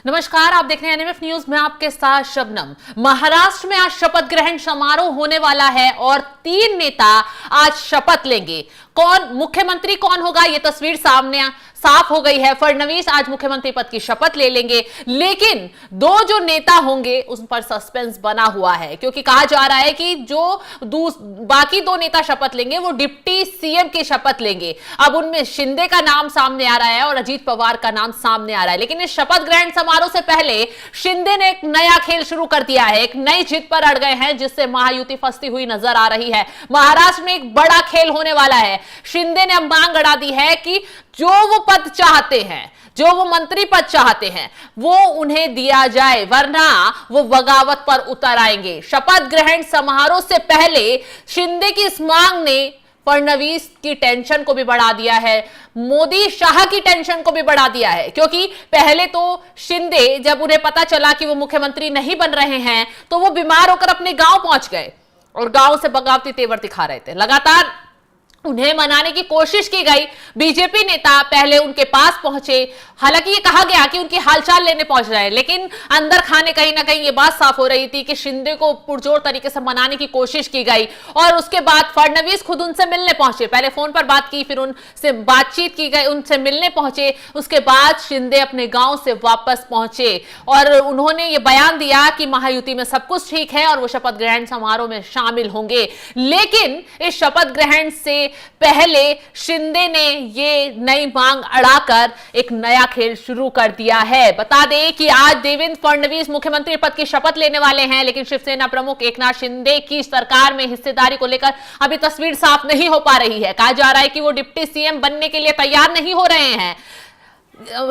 नमस्कार, आप देख रहे हैं एनएमएफ न्यूज में आपके साथ शबनम। महाराष्ट्र में आज शपथ ग्रहण समारोह होने वाला है और 3 नेता आज शपथ लेंगे। कौन मुख्यमंत्री कौन होगा, ये तस्वीर सामने साफ हो गई है। फडणवीस आज मुख्यमंत्री पद की शपथ ले लेंगे, लेकिन 2 जो नेता होंगे उस पर सस्पेंस बना हुआ है, क्योंकि कहा जा रहा है कि जो बाकी 2 नेता शपथ लेंगे वो डिप्टी सीएम की शपथ लेंगे। अब उनमें शिंदे का नाम सामने आ रहा है और अजीत पवार का नाम सामने आ रहा है, लेकिन इस शपथ ग्रहण समारोह से पहले शिंदे ने एक नया खेल शुरू कर दिया है। एक नई जीत पर अड़ गए हैं, जिससे महायुति फंसती हुई नजर आ रही है। महाराष्ट्र में एक बड़ा खेल होने वाला है। शिंदे ने मांग अड़ा दी है कि जो वो पद चाहते हैं, जो वो मंत्री पद चाहते हैं, वो उन्हें दिया जाए, वरना वो बगावत पर उतर आएंगे। शपथ ग्रहण समारोह से पहले शिंदे की इस मांग ने फडणवीस की टेंशन को भी बढ़ा दिया है, मोदी शाह की टेंशन को भी बढ़ा दिया है, क्योंकि पहले तो शिंदे, जब उन्हें पता चला कि वो मुख्यमंत्री नहीं बन रहे हैं, तो वो बीमार होकर अपने गांव पहुंच गए और गांव से बगावती तेवर दिखा रहे थे। लगातार उन्हें मनाने की कोशिश की गई। बीजेपी नेता पहले उनके पास पहुंचे, हालांकि ये कहा गया कि उनकी हालचाल लेने पहुंच रहे हैं, लेकिन अंदर खाने कहीं ना कहीं ये बात साफ हो रही थी कि शिंदे को पुरजोर तरीके से मनाने की कोशिश की गई। और उसके बाद फडणवीस खुद उनसे मिलने पहुंचे, पहले फोन पर बात की, फिर उनसे बातचीत की गई, उनसे मिलने पहुंचे। उसके बाद शिंदे अपने गांव से वापस पहुंचे और उन्होंने ये बयान दिया कि महायुति में सब कुछ ठीक है और वो शपथ ग्रहण समारोह में शामिल होंगे। लेकिन इस शपथ ग्रहण से पहले शिंदे ने ये नई मांग अड़ाकर एक नया खेल शुरू कर दिया है। बता दें कि आज देवेंद्र फडणवीस मुख्यमंत्री पद की शपथ लेने वाले हैं, लेकिन शिवसेना प्रमुख एकनाथ शिंदे की सरकार में हिस्सेदारी को लेकर अभी तस्वीर साफ नहीं हो पा रही है। कहा जा रहा है कि वो डिप्टी सीएम बनने के लिए तैयार नहीं हो रहे हैं।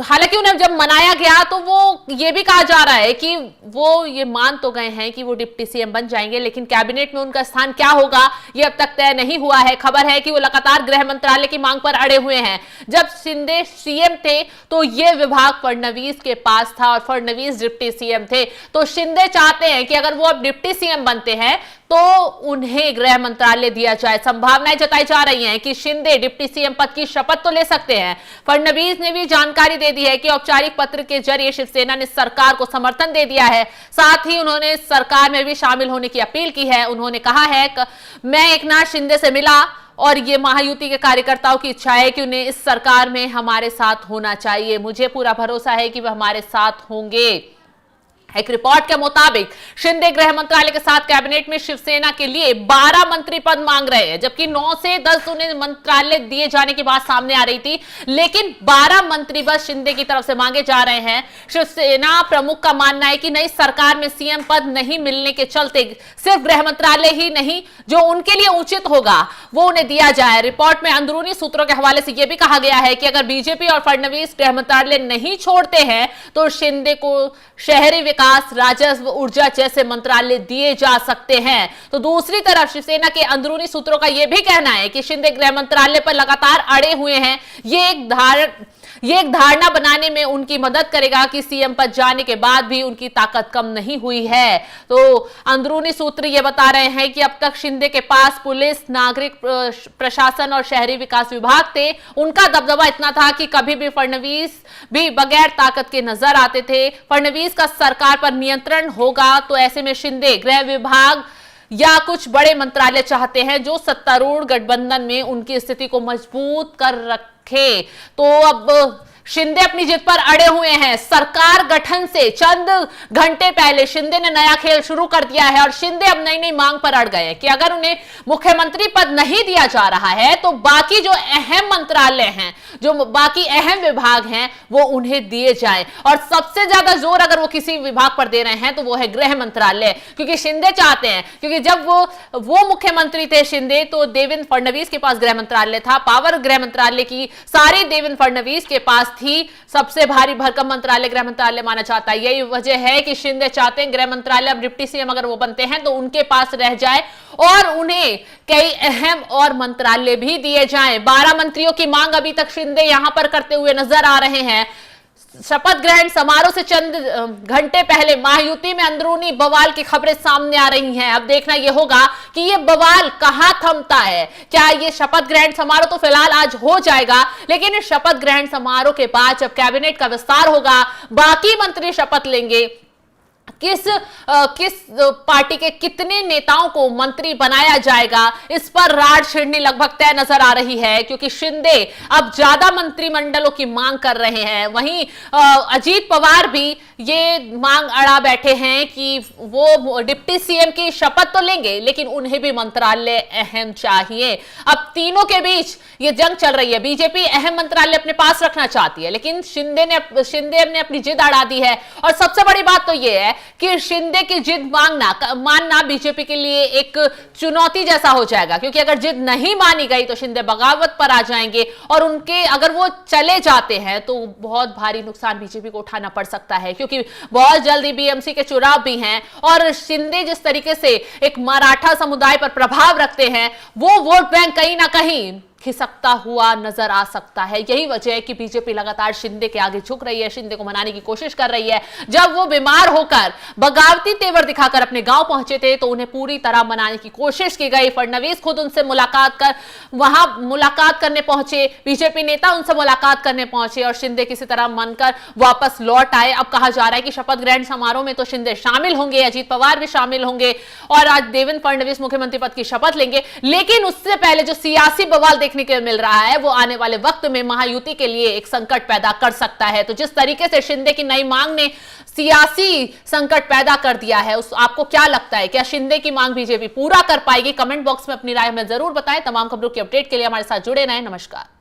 हालांकि उन्हें जब मनाया गया तो वो ये भी कहा जा रहा है कि वो ये मान तो गए हैं कि वो डिप्टी सीएम बन जाएंगे, लेकिन कैबिनेट में उनका स्थान क्या होगा ये अब तक तय नहीं हुआ है। खबर है कि वो लगातार गृह मंत्रालय की मांग पर अड़े हुए हैं। जब शिंदे सीएम थे तो ये विभाग फडणवीस के पास था और फडणवीस डिप्टी सीएम थे, तो शिंदे चाहते हैं कि अगर वो अब डिप्टी सीएम बनते हैं तो उन्हें गृह मंत्रालय दिया जाए। संभावनाएं जताई जा रही हैं कि शिंदे डिप्टी सीएम पद की शपथ तो ले सकते हैं। फडणवीस ने भी जानकारी दे दी है कि औपचारिक पत्र के जरिए शिवसेना ने सरकार को समर्थन दे दिया है। साथ ही उन्होंने सरकार में भी शामिल होने की अपील की है। उन्होंने कहा है कि मैं एकनाथ शिंदे से मिला और ये महायुति के कार्यकर्ताओं की इच्छा है कि उन्हें इस सरकार में हमारे साथ होना चाहिए। मुझे पूरा भरोसा है कि वह हमारे साथ होंगे। एक रिपोर्ट के मुताबिक शिंदे गृह मंत्रालय के साथ कैबिनेट में शिवसेना के लिए 12 मंत्री पद मांग रहे हैं, जबकि 9 से 10 उन्हें मंत्रालय दिए जाने की बात सामने आ रही थी, लेकिन 12 मंत्री पद शिंदे की तरफ से मांगे जा रहे हैं। शिवसेना प्रमुख का मानना है कि नई सरकार में सीएम पद नहीं मिलने के चलते सिर्फ गृह मंत्रालय ही नहीं, जो उनके लिए उचित होगा वो उन्हें दिया जाए। रिपोर्ट में अंदरूनी सूत्रों के हवाले से यह भी कहा गया है कि अगर बीजेपी और फडणवीस गृह मंत्रालय नहीं छोड़ते हैं तो शिंदे को शहरी विकास, राजस्व, ऊर्जा जैसे मंत्रालय दिए जा सकते हैं। तो दूसरी तरफ शिवसेना के अंदरूनी सूत्रों का यह भी कहना है कि शिंदे गृह मंत्रालय पर लगातार अड़े हुए हैं। ये एक धारणा बनाने में उनकी मदद करेगा कि सीएम पद जाने के बाद भी उनकी ताकत कम नहीं हुई है। तो अंदरूनी सूत्र ये बता रहे हैं कि अब तक शिंदे के पास पुलिस, नागरिक प्रशासन और शहरी विकास विभाग थे। उनका दबदबा इतना था कि कभी भी फडणवीस भी बगैर ताकत के नजर आते थे। फडणवीस का सरकार पर नियंत्रण होगा, तो ऐसे में शिंदे गृह विभाग या कुछ बड़े मंत्रालय चाहते हैं जो सत्तारूढ़ गठबंधन में उनकी स्थिति को मजबूत कर रखे। तो अब शिंदे अपनी जिद पर अड़े हुए हैं। सरकार गठन से चंद घंटे पहले शिंदे ने नया खेल शुरू कर दिया है और शिंदे अब नई नई मांग पर अड़ गए हैं कि अगर उन्हें मुख्यमंत्री पद नहीं दिया जा रहा है तो बाकी जो अहम मंत्रालय हैं, जो बाकी अहम विभाग हैं, वो उन्हें दिए जाए। और सबसे ज्यादा जोर अगर वो किसी विभाग पर दे रहे हैं तो वो है गृह मंत्रालय, क्योंकि शिंदे चाहते हैं, क्योंकि जब वो मुख्यमंत्री थे शिंदे, तो देवेंद्र फडणवीस के पास गृह मंत्रालय था। पावर गृह मंत्रालय की सारी देवेंद्र फडणवीस के पास थी। सबसे भारी भरकम मंत्रालय गृह मंत्रालय माना जाता है। यही वजह है कि शिंदे चाहते हैं गृह मंत्रालय अब डिप्टी सीएम अगर वो बनते हैं तो उनके पास रह जाए और उन्हें कई अहम और मंत्रालय भी दिए जाएं। 12 मंत्रियों की मांग अभी तक शिंदे यहां पर करते हुए नजर आ रहे हैं। शपथ ग्रहण समारोह से चंद घंटे पहले महायुति में अंदरूनी बवाल की खबरें सामने आ रही हैं। अब देखना यह होगा कि यह बवाल कहां थमता है। क्या ये शपथ ग्रहण समारोह तो फिलहाल आज हो जाएगा, लेकिन इस शपथ ग्रहण समारोह के बाद जब कैबिनेट का विस्तार होगा, बाकी मंत्री शपथ लेंगे, किस पार्टी के कितने नेताओं को मंत्री बनाया जाएगा, इस पर राड छिड़नी लगभग तय नजर आ रही है, क्योंकि शिंदे अब ज्यादा मंत्रिमंडलों की मांग कर रहे हैं। वहीं अजीत पवार भी ये मांग अड़ा बैठे हैं कि वो डिप्टी सीएम की शपथ तो लेंगे, लेकिन उन्हें भी मंत्रालय अहम चाहिए। अब तीनों के बीच ये जंग चल रही है। बीजेपी अहम मंत्रालय अपने पास रखना चाहती है, लेकिन शिंदे ने अपनी जिद अड़ा दी है। और सबसे बड़ी बात तो ये है कि शिंदे की जिद मानना बीजेपी के लिए एक चुनौती जैसा हो जाएगा, क्योंकि अगर जिद नहीं मानी गई तो शिंदे बगावत पर आ जाएंगे, और उनके अगर वो चले जाते हैं तो बहुत भारी नुकसान बीजेपी को उठाना पड़ सकता है, क्योंकि बहुत जल्दी बीएमसी के चुनाव भी हैं। और शिंदे जिस तरीके से एक मराठा समुदाय पर प्रभाव रखते हैं, वो वोट बैंक कहीं ना कहीं खिसकता हुआ नजर आ सकता है। यही वजह है कि बीजेपी लगातार शिंदे के आगे झुक रही है, शिंदे को मनाने की कोशिश कर रही है। जब वो बीमार होकर बगावती तेवर दिखाकर अपने गांव पहुंचे थे तो उन्हें पूरी तरह मनाने की कोशिश की गई। फडणवीस खुद उनसे मुलाकात करने पहुंचे, बीजेपी नेता उनसे मुलाकात करने पहुंचे, और शिंदे किसी तरह मनकर वापस लौट आए। अब कहा जा रहा है कि शपथ ग्रहण समारोह में तो शिंदे शामिल होंगे, अजीत पवार भी शामिल होंगे, और आज देवेंद्र फडणवीस मुख्यमंत्री पद की शपथ लेंगे। लेकिन उससे पहले जो सियासी बवाल देखने को मिल रहा है, वो आने वाले वक्त में महायुति के लिए एक संकट पैदा कर सकता है। तो जिस तरीके से शिंदे की नई मांग ने सियासी संकट पैदा कर दिया है, आपको क्या लगता है, क्या शिंदे की मांग बीजेपी पूरा कर पाएगी? कमेंट बॉक्स में अपनी राय हमें जरूर बताएं। तमाम खबरों की अपडेट के लिए हमारे साथ जुड़े रहें। नमस्कार।